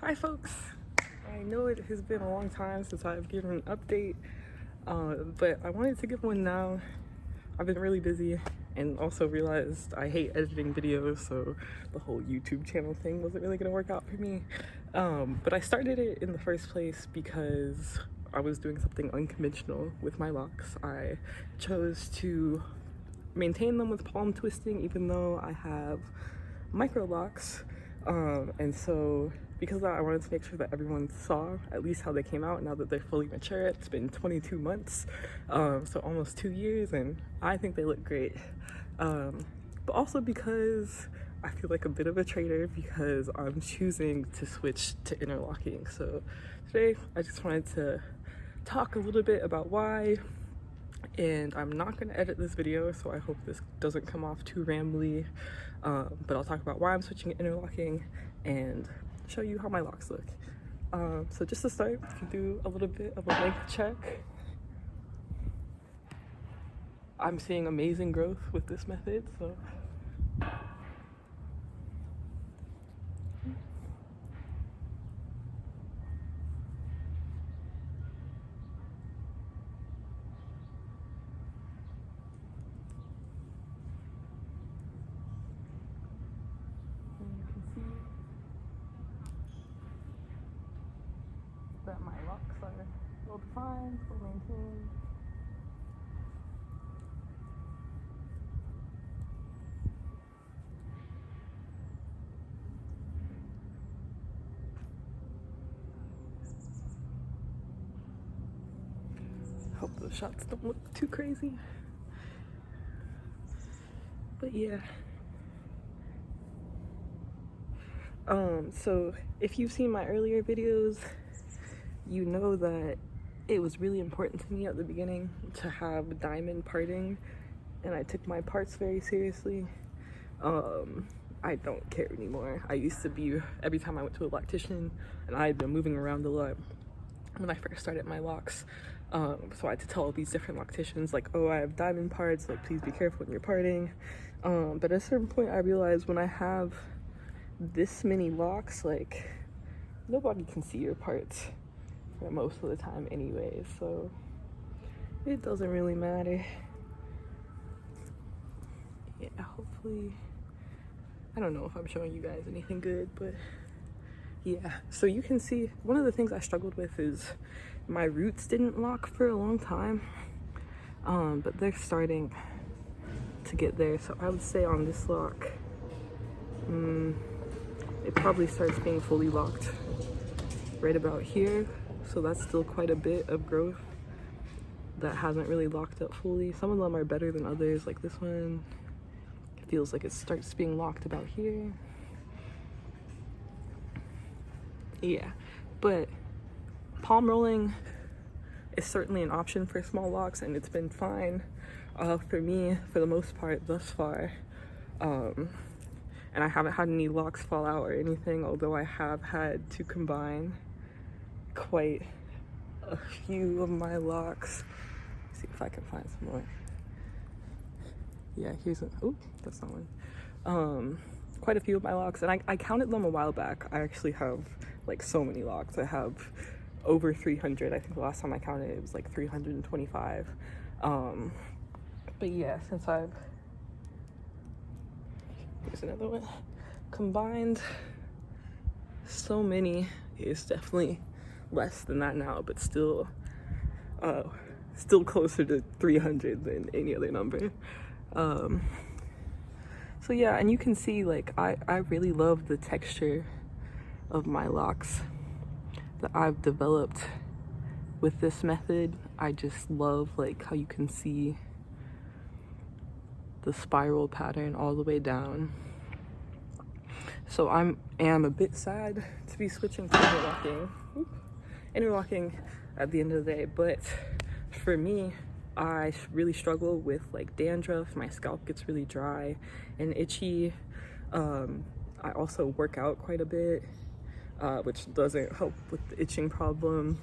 Hi folks, I know it has been a long time since I've given an update, but I wanted to give one now. I've been really busy and also realized I hate editing videos, so the whole YouTube channel thing wasn't really gonna work out for me. But I started it in the first place because I was doing something unconventional with my locks. I chose to maintain them with palm twisting even though I have micro locks, and so because of that I wanted to make sure that everyone saw at least how they came out now that they're fully mature. It's been 22 months, so almost 2 years, and I think they look great, but also because I feel like a bit of a traitor because I'm choosing to switch to interlocking. So today I just wanted to talk a little bit about why, and I'm not going to edit this video, so I hope this doesn't come off too rambly, but I'll talk about why I'm switching to interlocking and show you how my locks look. So just to start, we can do a little bit of a length check. I'm seeing amazing growth with this method, so that my locks are well defined, well maintained. Hope those shots don't look too crazy. But yeah. So if you've seen my earlier videos, you know that it was really important to me at the beginning to have diamond parting, and I took my parts very seriously. I don't care anymore. I used to be, every time I went to a loctician, and I had been moving around a lot when I first started my locks, so I had to tell all these different locticians like, oh, I have diamond parts, like please be careful when you're parting. But at a certain point I realized when I have this many locks, like nobody can see your parts for most of the time anyway, so it doesn't really matter. Yeah, hopefully, I don't know if I'm showing you guys anything good, but yeah. So you can see one of the things I struggled with is my roots didn't lock for a long time, but they're starting to get there. So I would say on this lock, it probably starts being fully locked right about here, so that's still quite a bit of growth that hasn't really locked up fully. Some of them are better than others, like this one feels like it starts being locked about here. Yeah, but palm rolling is certainly an option for small locks, and it's been fine for me for the most part thus far. And I haven't had any locks fall out or anything, although I have had to combine quite a few of my locks. Let's see if I can find some more. Yeah, here's a, oh, that's not one. Quite a few of my locks, and I counted them a while back. I actually have like so many locks. I have over 300. I think the last time I counted it was like 325. But yeah, since I've, here's another one, combined so many, is definitely less than that now, but still closer to 300 than any other number. So yeah, and you can see like I really love the texture of my locks that I've developed with this method. I just love like how you can see the spiral pattern all the way down. So I am a bit sad to be switching to interlocking at the end of the day, but for me, I really struggle with like dandruff. My scalp gets really dry and itchy. I also work out quite a bit, which doesn't help with the itching problem.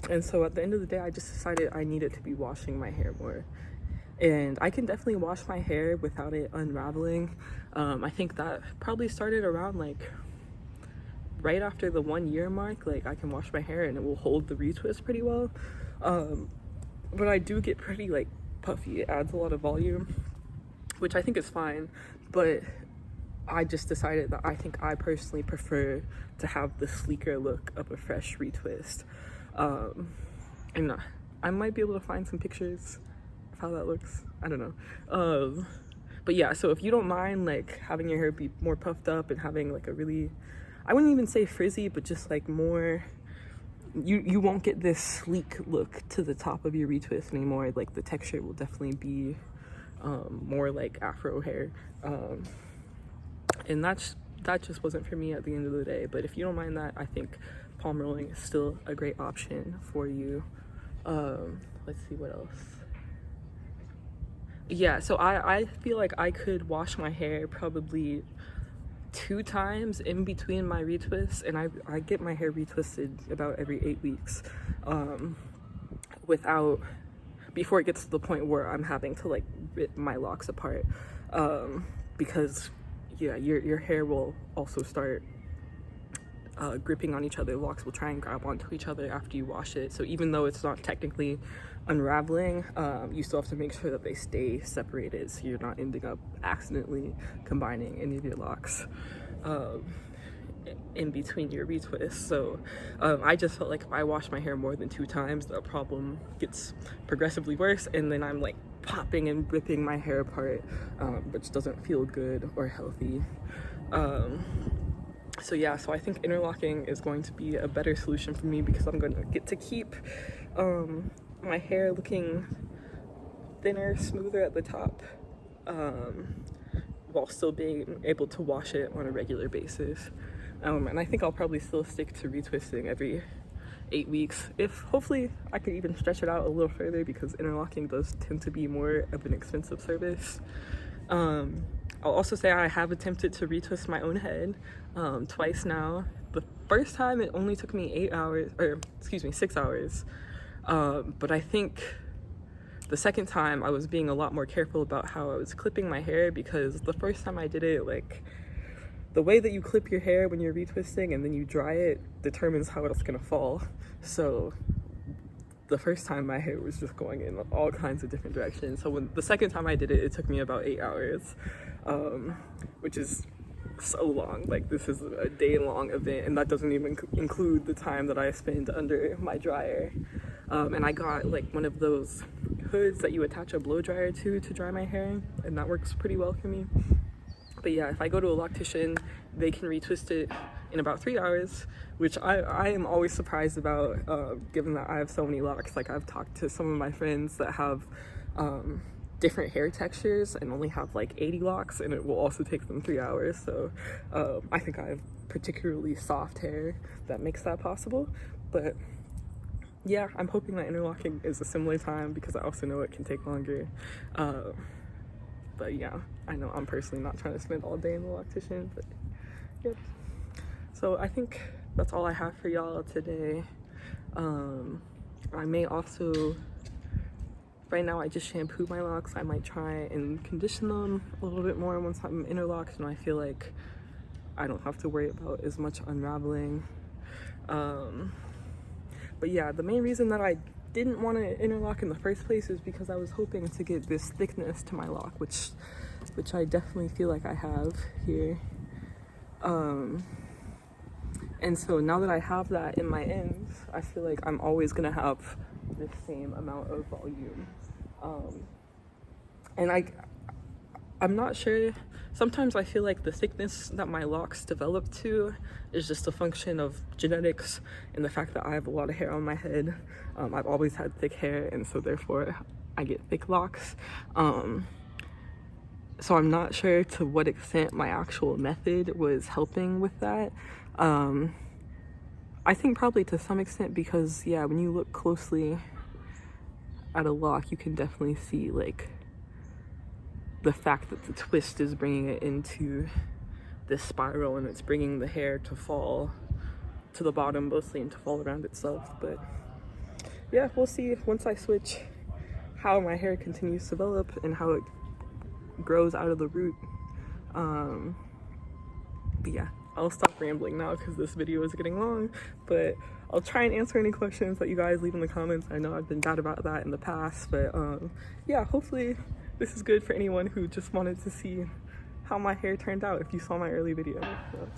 And so at the end of the day, I just decided I needed to be washing my hair more. And I can definitely wash my hair without it unraveling. I think that probably started around like right after the 1 year mark, like I can wash my hair and it will hold the retwist pretty well. But I do get pretty like puffy. It adds a lot of volume, which I think is fine, but I just decided that I think I personally prefer to have the sleeker look of a fresh retwist. And I might be able to find some pictures of how that looks. I don't know. But yeah, so if you don't mind like having your hair be more puffed up and having like a really, I wouldn't even say frizzy, but just like more, you won't get this sleek look to the top of your retwist anymore. Like the texture will definitely be more like afro hair. And that just wasn't for me at the end of the day. But if you don't mind that, I think palm rolling is still a great option for you. Let's see what else. Yeah, so I feel like I could wash my hair probably 2 times in between my retwists, and I get my hair retwisted about every 8 weeks, before it gets to the point where I'm having to like rip my locks apart, because yeah, your hair will also start gripping on each other. Locks will try and grab onto each other after you wash it. So even though it's not technically unraveling, you still have to make sure that they stay separated so you're not ending up accidentally combining any of your locks in between your retwists. So I just felt like if I wash my hair more than 2 times, the problem gets progressively worse, and then I'm like popping and ripping my hair apart, which doesn't feel good or healthy. So yeah, so I think interlocking is going to be a better solution for me, because I'm going to get to keep my hair looking thinner, smoother at the top, while still being able to wash it on a regular basis. And I think I'll probably still stick to retwisting every 8 weeks. If hopefully I could even stretch it out a little further, because interlocking does tend to be more of an expensive service. I'll also say I have attempted to retwist my own head twice now. The first time it only took me 6 hours. But I think the second time I was being a lot more careful about how I was clipping my hair, because the first time I did it, like the way that you clip your hair when you're retwisting and then you dry it determines how it's gonna fall. So the first time my hair was just going in all kinds of different directions. So when the second time I did it, it took me about 8 hours, which is so long. Like this is a day-long event, and that doesn't even include the time that I spend under my dryer. And I got like one of those hoods that you attach a blow dryer to dry my hair, and that works pretty well for me. But yeah, if I go to a loctician, they can retwist it in about 3 hours, which I am always surprised about, given that I have so many locks. Like I've talked to some of my friends that have different hair textures and only have like 80 locks, and it will also take them 3 hours. So I think I have particularly soft hair that makes that possible. But yeah, I'm hoping that interlocking is a similar time, because I also know it can take longer. But yeah, I know I'm personally not trying to spend all day in the loctician, but yeah. So I think that's all I have for y'all today. I may also, right now I just shampoo my locks. I might try and condition them a little bit more once I'm interlocked, and I feel like I don't have to worry about as much unraveling. But yeah, the main reason that I didn't want to interlock in the first place is because I was hoping to get this thickness to my lock, which I definitely feel like I have here. And so now that I have that in my ends, I feel like I'm always gonna have the same amount of volume. And I'm not sure. Sometimes I feel like the thickness that my locks develop to is just a function of genetics and the fact that I have a lot of hair on my head. I've always had thick hair, and so therefore I get thick locks. So I'm not sure to what extent my actual method was helping with that. I think probably to some extent, because yeah, when you look closely at a lock, you can definitely see like the fact that the twist is bringing it into this spiral, and it's bringing the hair to fall to the bottom mostly and to fall around itself. But yeah, we'll see once I switch how my hair continues to develop and how it grows out of the root. But yeah, I'll stop rambling now because this video is getting long, but I'll try and answer any questions that you guys leave in the comments. I know I've been bad about that in the past, but yeah, hopefully this is good for anyone who just wanted to see how my hair turned out if you saw my early video. So,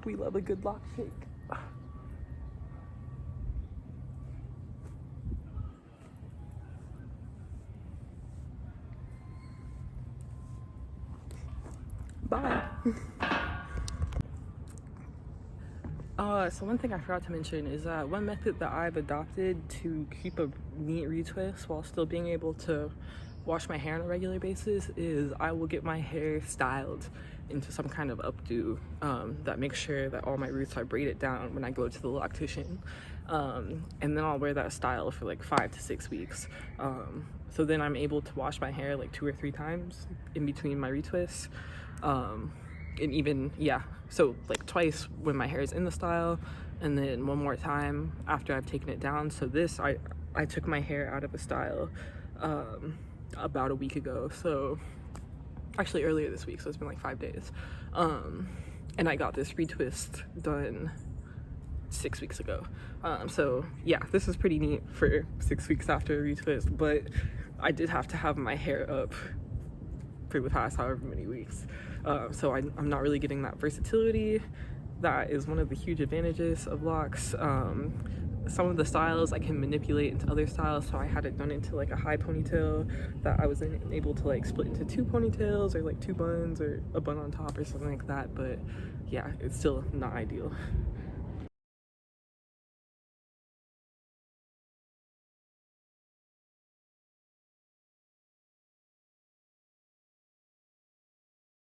we love a good lock shake. Bye. So one thing I forgot to mention is that one method that I've adopted to keep a neat retwist while still being able to wash my hair on a regular basis is I will get my hair styled into some kind of updo that makes sure that all my roots are braided down when I go to the loctician. And then I'll wear that style for like 5 to 6 weeks. So then I'm able to wash my hair like 2 or 3 times in between my retwists. And even, yeah, so like twice when my hair is in the style, and then one more time after I've taken it down. So this, I took my hair out of a style about a week ago, so actually earlier this week, so it's been like 5 days. And I got this retwist done 6 weeks ago. So yeah, this is pretty neat for 6 weeks after a retwist, but I did have to have my hair up for the past however many weeks. So I'm not really getting that versatility. That is one of the huge advantages of locks. Some of the styles I can manipulate into other styles, so I had it done into like a high ponytail that I was able to like split into 2 ponytails or like 2 buns or a bun on top or something like that, but yeah, it's still not ideal.